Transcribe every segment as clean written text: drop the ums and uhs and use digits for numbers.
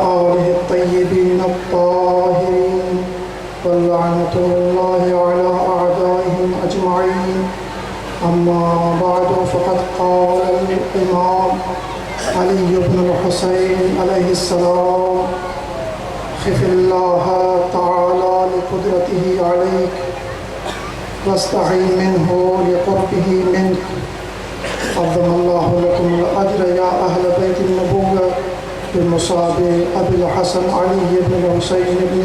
आलिहि अत्तय्यिबीन अत्ताहिरीन वल्लअनतुल्लाहि अला अअदाइहिम अजमईन। अम्मा बअद फ़क़द क़ाल अल-इमाम अली इब्न अल-हुसैन अलैहिस्सलाम ख़िफ़िल्लाह तआला लिक़ुदरतिही अलैक वस्तईन मिन्हु लिक़ुर्बिही मिन्क। अज़्ज़मल्लाहु लकुमुल अज्र या अहल बैतिन नबुव्वह बिमुसाब अबिल हसन अली इब्न हुसैन इब्न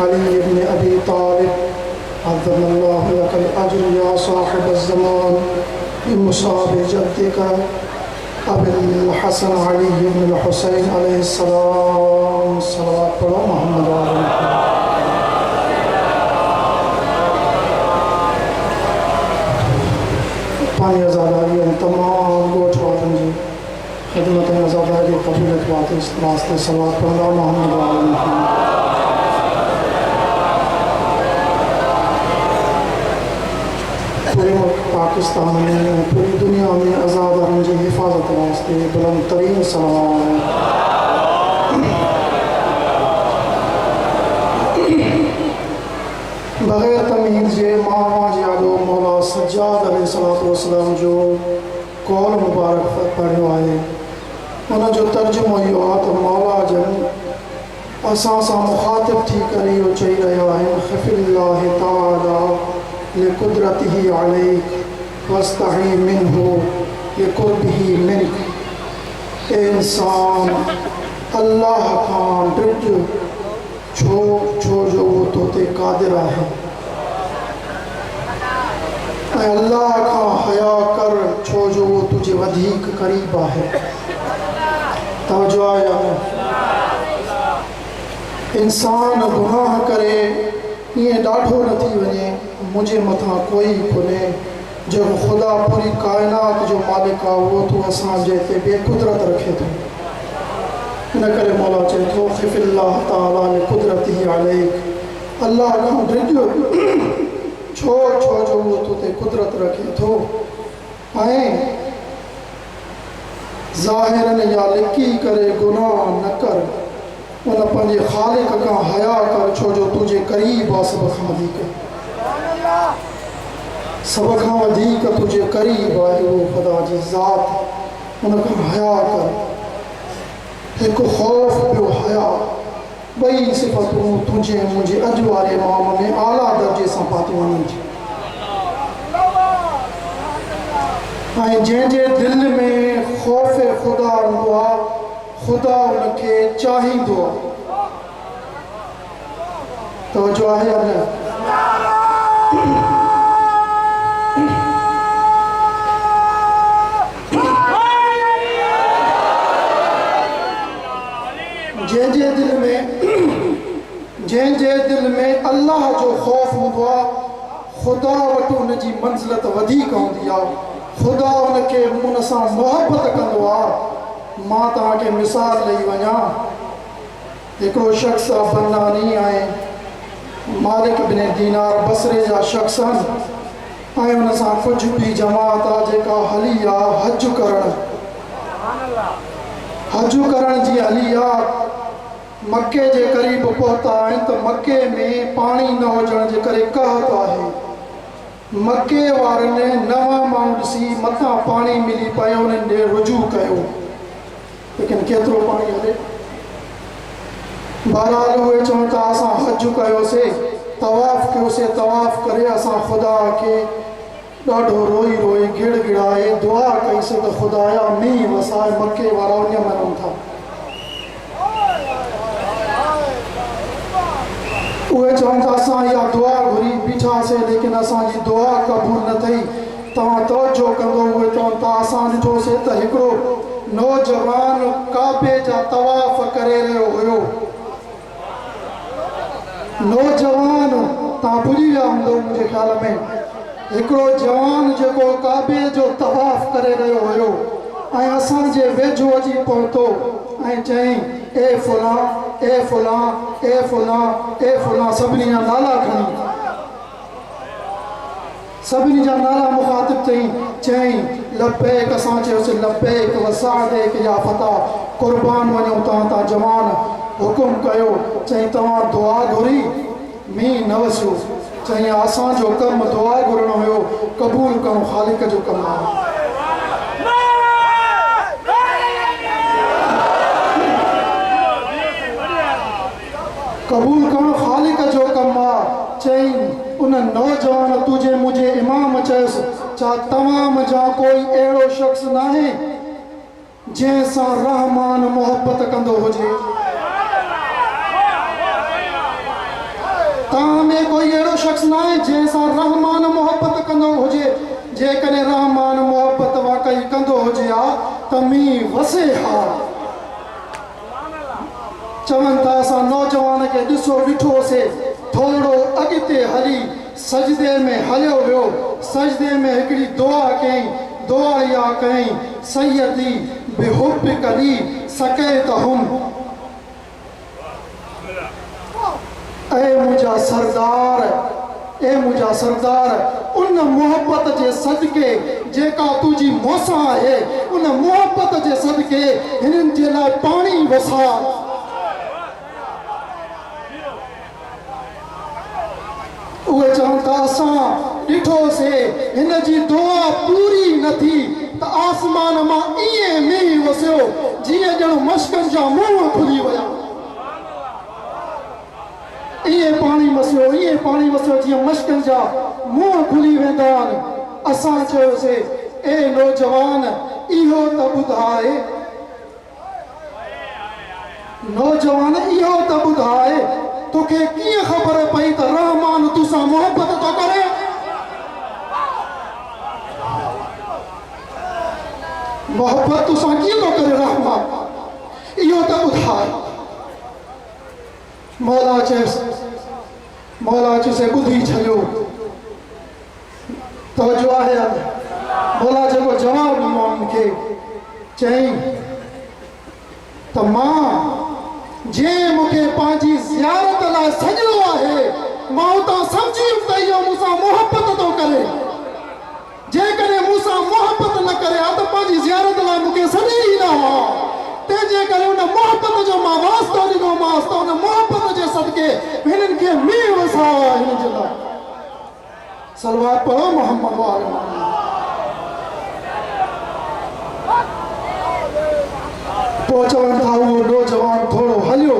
अली इब्न अबी तालिब। अज़्ज़मल्लाहु लकल अज्र या साहिबज़ ज़मान बिमुसाब जद्दिका अबिल हसन अली इब्न हुसैन अलैहिस्सलाम। सल्लल्लाहु पढ़ो मोहम्मद व आले मोहम्मद। पानी आज़ादारी तमाम गोठ वालों की खिदमत आज़ादारी कबूलत वाते इस वास्ते सल्लल्लाहु पढ़ो मोहम्मद व आले मोहम्मद। पूरे मुल्क पाकिस्तान में पूरी दुनिया में आज़ादारों की हिफाजत वास्ते बुलंद तरीन सलाम। बग़ैर तमीज़ जे मामा जादो मौला सज्जाद अलैहिस्सलातु वस्सलाम जो कौल मुबारक पढ़ियो आहे उन जो तर्जुमो इहो आहे त मौला जन असां सां मुख़ातिब थी करे इहो चई रहिया आहिनि ख़िफ़िल्लाहि तआला लिक़ुदरतिही अलैक वस्तईन मिन्हु लिक़ुर्बिही मिन्क। ए इंसान अल्लाह खां ड्रिज छो जो वो तोते कादिर आहे ऐं अल्लाह खां हया कर छो जो वो तुझे वधीक क़रीब आहे। तवजो आहे या न? इंसान गुनाह करे ईअं ॾाढो न थी वञे मुंहिंजे मथां कोई कोन्हे जेको ख़ुदा पूरी काइनात जो मालिक आहे उहो तूं असांजे हिते बेक़ुदरत रखे थो। इन करे मौला चए थो ख़िफ़िल्लाह तआला लिक़ुदरतिही अलैक। अल्लाह खां ड्रिज छो जो वो तोते कुदरत रखे थो ऐं ज़ाहिरन या लिकी करे गुनाह न कर उन पंहिंजे ख़ालिक खां हया कर छो जो तुझे क़रीब आहे सभ खां वधीक तुझे क़रीब आहे उहो ख़ुदा जी ज़ात। उन खां हया कर। हिकु ख़ौफ़ ॿियो हया ॿई सिफ़तूं तुंहिंजे मुंहिंजे अॼु वारे माम में आला दर्जे सां पातियूं वञनि थियूं। ऐं जंहिंजे दिलि में ख़ौफ़ ख़ुदा हूंदो आहे ख़ुदा उनखे चाहींदो आहे। तवजो आहे या न? जंहिंजे दिल में अल्लाह जो ख़ौफ़ हूंदो आहे ख़ुदा वटि उनजी मंज़िलत वधीक हूंदी आहे। ख़ुदा उनखे उन सां मुहबत कंदो आहे। मां तव्हांखे मिसाल ॾेई वञा। हिकिड़ो शख़्स आहे बन्नानी ऐं मालिक बिन दीनार बसरे जा शख़्स आहिनि ऐं उन सां कुझु बि जमात आहे जेका हली आहे हज करण जी हली आहे। मके जे क़रीब पहुता आहिनि त मके में पाणी न हुजण जे करे कहत आहे। मके वारनि 9 माण्हू ॾिसी मथां पाणी मिली पियो उन्हनि ॾे रुजू कयो लेकिन केतिरो पाणी हले। बहरहाल उहे चवनि था असां हज कयोसीं तवाफ़ कयोसीं तवाफ़ करे असां ख़ुदा खे ॾाढो रोई रोई गिड़गिड़ाए दुआ कईसीं त ख़ुदाया मींहुं वसाए। मके वारा उन में रहनि था। उहे चवनि था असां इहा दुआ घुरी बीठासीं लेकिन असांजी दुआ क़बूल न थी। तव्हां तवजो कंदो उहे चवनि था असां ॾिठोसीं त हिकिड़ो नौजवान काबे जा तवाफ़ करे रहियो हुयो। नौजवान तव्हां भुली विया हूंदो मुंहिंजे ख़्याल में हिकिड़ो जवान जेको काबे जो तवाफ़ करे रहियो हुयो ऐं असांजे वेझो अची पहुतो ऐं चयईं ए फुलां ए फुलां ए फुलां ए फुलां सभिनी जा नाला खणी सभिनी जा नाला मुखातिब चयईं लब्बैक। असां चयोसीं लब्बैक व साअदैक या फता। कुर्बान वञो तव्हां जवान हुकुम कयो चई तव्हां दुआ घुरी मींहुं न वसियो चई असांजो कमु दुआ घुरणो हुयो क़बूल करणु ख़ालिक जो कमु आहे कबूल करणु ख़ालिक जो कमु आहे चई उन नौजवान तुझे मुझे इमाम चयुसि छा तमाम जा कोई अहिड़ो शख़्स न आहे जंहिंसां रहमान मोहब्बत कंदो हुजे तव्हां में कोई अहिड़ो शख़्स न आहे जंहिंसां रहमान मोहब्बत कंदो हुजे जेकॾहिं रहमान मोहब्बत वाक़ई कंदो हुजे हा त मींहुं वसे हा चवनि था असां नौजवान खे ॾिठोसीं थोरो अॻिते हली सजदे में हलियो वियो सजदे में हिकिड़ी दुआ कयईं दुआ इहा कयईं सैयदी बिहुब्बिक ली सकैतहुम ए मुंहिंजा सरदार उन मोहब्बत जे सदके जेका तुंहिंजी मूंसां आहे उन मोहब्बत जे सदके हिननि जे लाइ पाणी वसा उहे चवनि था असां ॾिठोसीं हिन जी दुआ पूरी न थी त आसमान मां ईअं मींहुं वसियो जीअं ॼणु मश्कनि जा मुंहं खुली विया ईअं पाणी वसियो जीअं मश्कनि जा मुंहं खुली वेंदा आहिनि असां चयोसीं ए नौजवान इहो त ॿुधाए नौजवान इहो त ॿुधाए तोखे कीअं ख़बर पई त रहमान तोसां मोहब्बत थो करे मोहब्बत तोसां कीअं थो करे रहमान इहो त ॿुधाए मौला चयुसि ॿुधी छॾियो तवजो आहे मौला जेको जवाबु ॾिनो मूंखे चयईं त मां जंहिं मूंखे पंहिंजी ज़ियारत लाइ सॼो आहे मां उतां सम्झी वियुमि त इहो मूंसां मोहब्बत थो करे जेकॾहिं मूंसां मोहब्बत न करे हा त पंहिंजी ज़ियारत लाइ मूंखे सॼी ई न हो तंहिंजे करे उन मोहब्बत जो मां वास्तो ॾिनोमांसि त उन मोहब्बत जे सदके हिननि खे मींहुं वसा हिन जे लाइ सलवात पढ़ो मोहम्मद वारे पोइ चवनि था उहो नौजवान थोरो हलियो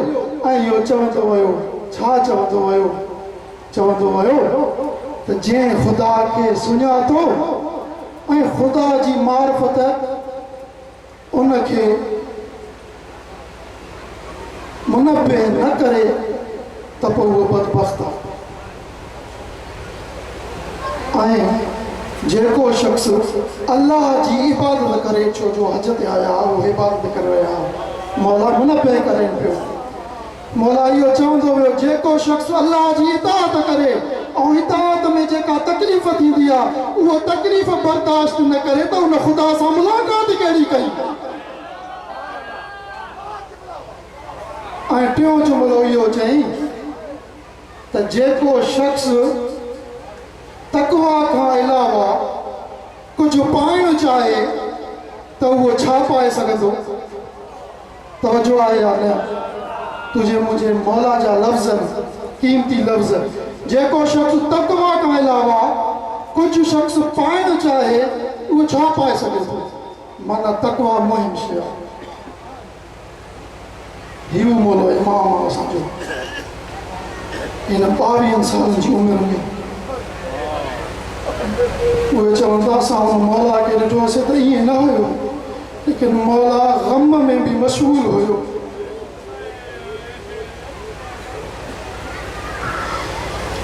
ऐं इहो चवंदो वियो छा चवंदो वियो त जंहिं ख़ुदा खे सुञातो ऐं ख़ुदा जी मारिफत उनखे मुनबे न करे त पोइ उहो बदबख्त आहे ऐं जेको शख़्स अल्लाह जी इबादत करे छो जो हज ते आया उहो इबादत करे विया मौला मुनबे करे पियो मौला इहो चवंदो वियो जेको शख़्स अल्लाह जी इताअत करे ऐं इताअत में जेका तकलीफ़ थींदी आहे उहो तकलीफ़ बर्दाश्त न करे त उन ख़ुदा सां मुलाक़ात कहिड़ी कई ऐं टियों जुमिलो इहो चई त जेको शख़्स तक़वा खां अलावा कुझु पाइणु चाहे त उहो छा पाए सघंदो तवजो आहे या न तुंहिंजे मुंहिंजे मौला जा लफ़्ज़ क़ीमती लफ़्ज़ जेको शख़्स तक़वा खां अलावा कुझु शख़्स पाइणु चाहे उहो छा पाए सघे थो माना तक़वा मुहिम शइ आहे हीउ मोलो इमाम आहे असांजो हिन 22 सालनि जी उमिरि में उहे चवनि था असां हुन मौला खे ॾिठोसीं त ईअं न हुयो लेकिन मौला ग़म में बि मशहूरु हुयो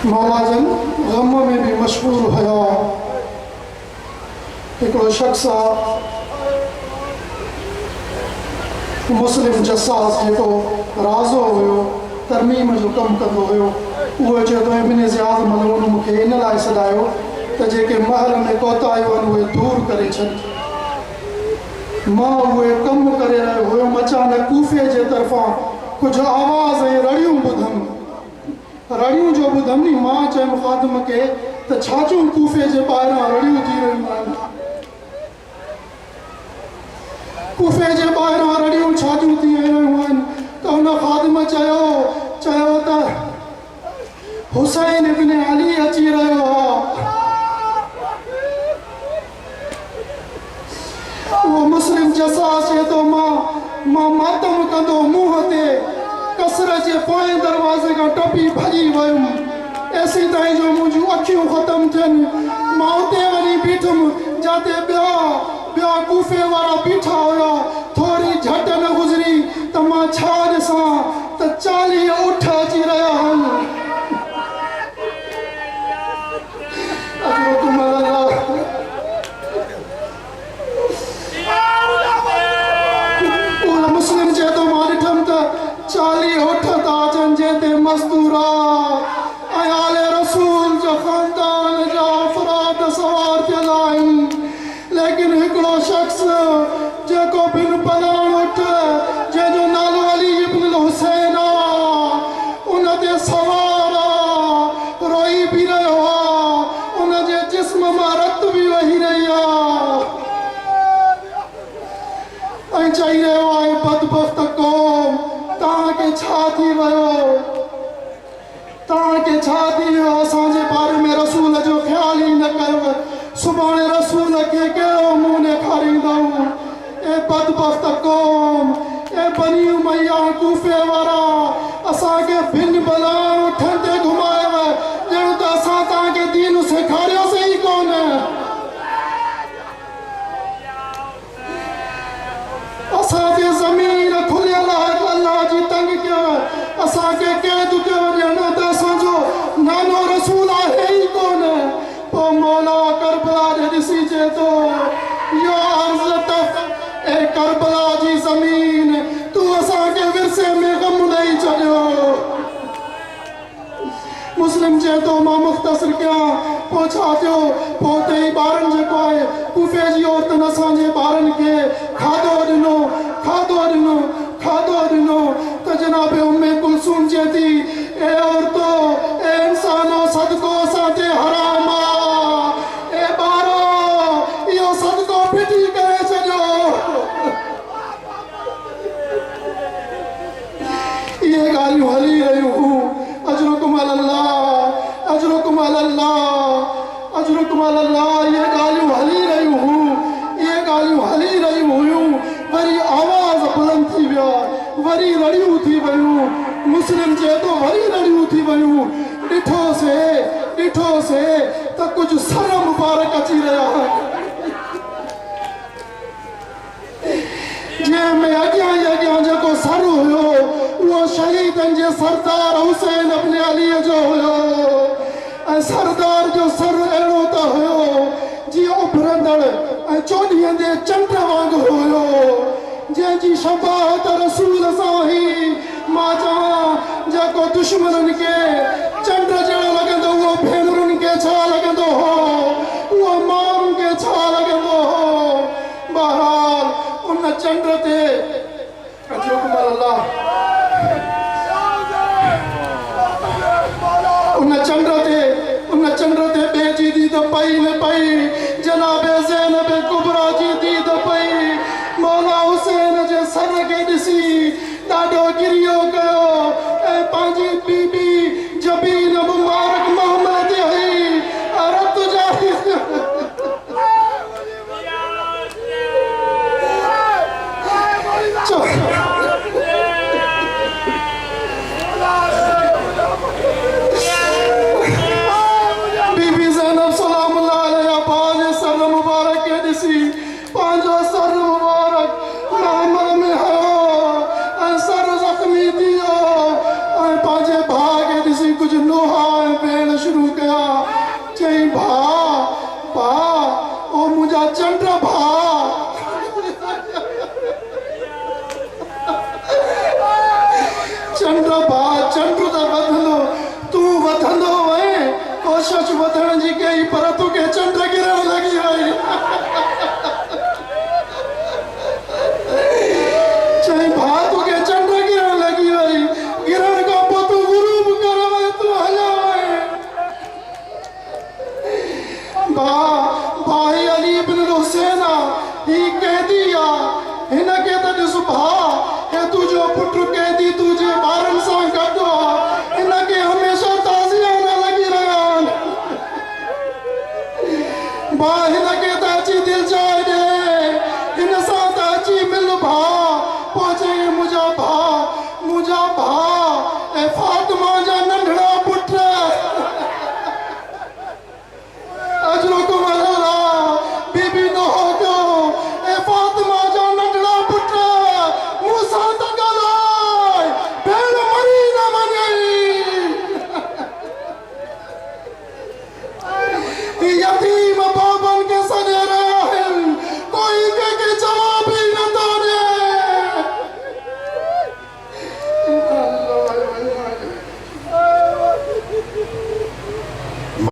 मौला जन ग़म में बि मशहूरु हुया हिकिड़ो शख़्स आहे मुस्लिम जसास जेको राज़ो हुयो तरमीम जो कमु कंदो हुयो उहो चयो त इब्न ज़ियाद मलून मूंखे इन लाइ सॾायो त जेके महल में कोताहियूं आहिनि उहे दूरि करे छॾ मां उहे कमु करे रहियो हुयुमि अचानक कूफ़े जे तरफ़ां कुझु आवाज़ ऐं रड़ियूं ॿुधमि रड़ियूं जो ॿुधमि नी मां चयुमि ख़ादिम खे त छा जूं कूफ़े जे ॿाहिरां रड़ियूं थी रहियूं आहिनि कूफ़े जे ॿाहिरां रड़ियूं छा जूं वो मुस्लिम जसा से तो मां मातम कंदो मुंह ते कसर जे पोएं दरवाजे का टपी भजी वयुम ऐसी ताईं जो मुंहिंजूं अखियूं ख़तम थियनि मां उते वञी बीठुमि जाते ॿिया कूफे वारा बीठा हुया थोरी झट न गुज़री त मां छा ॾिसां त 40 ऊठ अची रहिया आहिनि मुस्लिम चए थो मां ॾिठमि त 40 ऊठ था अचनि जंहिं ते मस्तूरा ऐं आले रसूल जो ख़ानदान जा अफ़राद सवार थियल आहिनि लेकिन हिकिड़ो शख़्स जेको बिन पलाण उठ जंहिंजो नालो अली इब्न हुसैन आहे उन ते सवार आहे रोई बि रहियो आहे उन जे जिस्म मां रत बि वही रही आहे ऐं चई रहियो आहे बदबख्त क़ौम तव्हांखे छा थी वियो तव्हांखे छा थी वियो असांजे बारे में रसूल जो ख़्याल ई न कयो सुभाणे रसूल खे कहिड़ो मुंहुं ॾेखारींदव ए बदबख्त क़ौम ए बनी उमैया कूफे वारा असांखे भिन बलान उठनि ते घुमायव ॼण त असां तव्हांखे दीन सेखारियोसीं ई कोन असांजे ज़मीन खुलियल आहे अल्लाह जी तंग कयव असांखे क़ैद कयो ॼण त असांजो नानो रसूल आहे ई कोन पोइ मौला करबला ॾे ॾिसी चए थो या अर्ज़ तफ़ ए करबला जी ज़मीन तूं असांखे विरसे में ग़म ॾेई छॾियो मुस्लिम चए थो मां मुख़्तसिर कयां पोइ छा थियो पोइ उते ई ॿारनि जेको आहे कूफे जी औरतुनि असांजे ॿारनि खे खाधो ॾिनो त जनाब उम्मे कुलसूम चए थी ए औरतो ए इंसानो सदको असां ते हराम आहे ए ॿारो इहो सदको फिटी करे छॾियो इहे ॻाल्हियूं हली रहियूं हुयूं अजरुकुम अल्लाह अजरुकुम अल्लाह अजरुकुम अल्लाह इहे ॻाल्हियूं हली रहियूं हुयूं वरी आवाज़ बुलंद थी वियो वरी रड़ियूं थी वियूं मुस्लिम चए थो वरी रड़ियूं थी वियूं ॾिठोसीं त कुझु सर मुबारक अची रहिया जंहिंमें अॻियां जेको सर हुयो उहो शहीदनि जे सरदार हुसैन इब्न अलीअ जो हुयो ऐं सरदार जो सर अहिड़ो त हुयो जीअं उभरंदड़ ऐं चोॾींदे चंड वांगुरु हुयो जंहिंजी शबाहत रसूल सां ई मां चवां जेको दुश्मननि खे चंड जहिड़ो लॻंदो उहो भेनरुनि खे छा लॻंदो हो उहो माण्हुनि खे छा लॻंदो हो बहरहाल उन चंड ते उन चंड ते ॿिए जी दीद पई न पई जनाबे ज़ैनब कुबरा जी दीद पई मौला हुसैन जे सर खे ॾिसी ॾाढो गिरियो कयो ऐं पंहिंजी बीबी जबीन मुबारक मोहम्मद ते हई रत जारी बीबी ज़ैनब सलामुल्लाह अलैहा पंहिंजे सर मुबारक खे ॾिसी पंहिंजो सर मुबारक महमल में हयो ऐं सर ज़ख़्मी थी वियो ऐं पंहिंजे भाउ खे ॾिसी कुझु लोहा ऐं वेण शुरू कया चई भाउ ओ मुंहिंजा चंड भाउ चंड भाउ